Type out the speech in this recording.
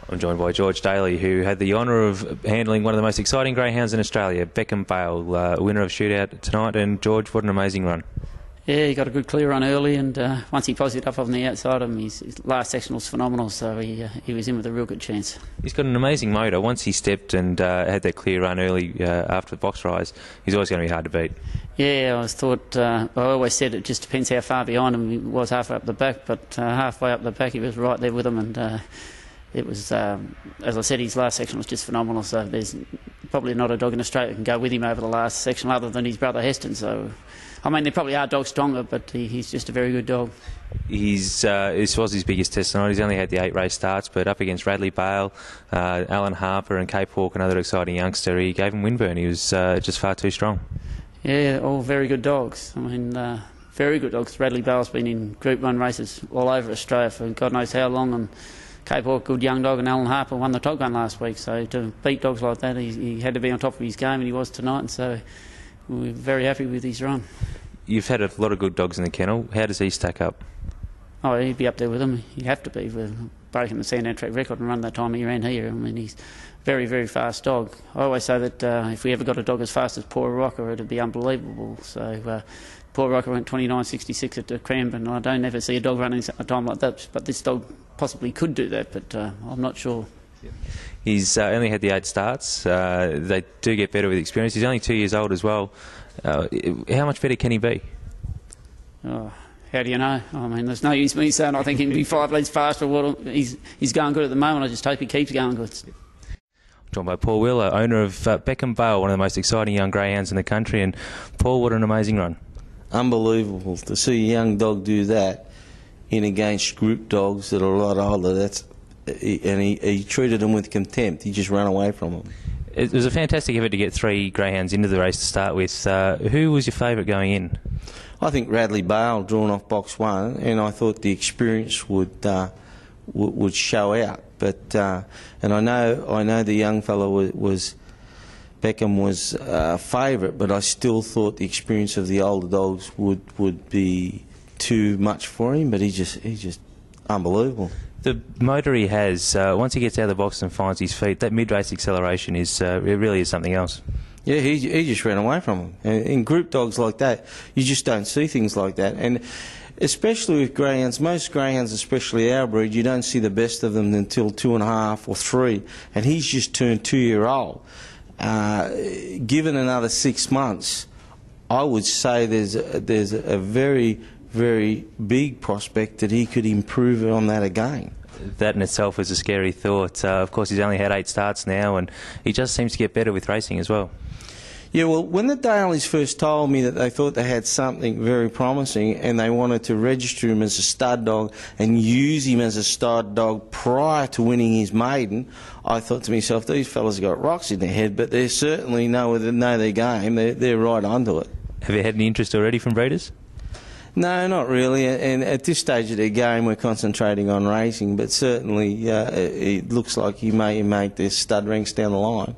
I'm joined by George Daly, who had the honour of handling one of the most exciting greyhounds in Australia, Beckham Vale, winner of Shootout tonight. And George, what an amazing run. Yeah, he got a good clear run early, and once he posted up on the outside of him, his last section was phenomenal, so he was in with a real good chance. He's got an amazing motor. Once he stepped and had that clear run early after the box rise, he's always going to be hard to beat. Yeah, I always said it just depends how far behind him he was halfway up the back, but halfway up the back he was right there with him, and it was, as I said, his last section was just phenomenal, so there's probably not a dog in Australia that can go with him over the last section other than his brother Heston. So, I mean, there probably are dogs stronger, but he's just a very good dog. This was his biggest test tonight. He's only had the 8 race starts, but up against Radley Bale, Alan Harper and Cape Hawk, another exciting youngster, he gave him windburn. He was just far too strong. Yeah, all very good dogs. I mean, very good dogs. Radley Bale's been in Group 1 races all over Australia for God knows how long, and Cape Hawk, good young dog, and Alan Harper won the Top Gun last week, so to beat dogs like that, he had to be on top of his game, and he was tonight, and so we're very happy with his run. You've had a lot of good dogs in the kennel. How does he stack up? Oh, he'd be up there with them. He'd have to be, with breaking the Sandown track record and run that time he ran here. I mean, he's a very, very fast dog. I always say that if we ever got a dog as fast as Paul Rocker, it'd be unbelievable. So Paul Rocker went 29.66 at the Cranbourne. I don't ever see a dog running a time like that, but this dog possibly could do that, but I'm not sure. He's only had the 8 starts. They do get better with experience. He's only 2 years old as well. How much better can he be? Oh, how do you know? I mean, there's no use me saying I think he can be 5 leads faster. Well, he's going good at the moment. I just hope he keeps going good. Joined by Paul Wheeler, owner of Beckham Vale, one of the most exciting young greyhounds in the country. And Paul, what an amazing run. Unbelievable to see a young dog do that in against group dogs that are a lot older. He treated them with contempt. He just ran away from them. It was a fantastic effort to get 3 greyhounds into the race to start with. Who was your favourite going in? I think Radley Bale, drawn off box 1, and I thought the experience would show out. But and I know the young fellow was Beckham was a favourite, but I still thought the experience of the older dogs would be too much for him. But he's just unbelievable. The motor he has, once he gets out of the box and finds his feet, that mid-race acceleration is it really is something else. Yeah, he just ran away from him. And in group dogs like that, you just don't see things like that. And especially with greyhounds, most greyhounds, especially our breed, you don't see the best of them until 2.5 or 3. And he's just turned 2-year-old. Given another 6 months, I would say there's a very, very big prospect that he could improve on that again. That in itself is a scary thought. Of course, he's only had 8 starts now, and he just seems to get better with racing as well. Yeah, well, when the Dailies first told me that they thought they had something very promising and they wanted to register him as a stud dog and use him as a stud dog prior to winning his maiden, I thought to myself, these fellas have got rocks in their head, but they certainly know their game. They're right onto it. Have you had any interest already from breeders? No, not really. And at this stage of their game, we're concentrating on racing, but certainly it looks like he may make their stud ranks down the line.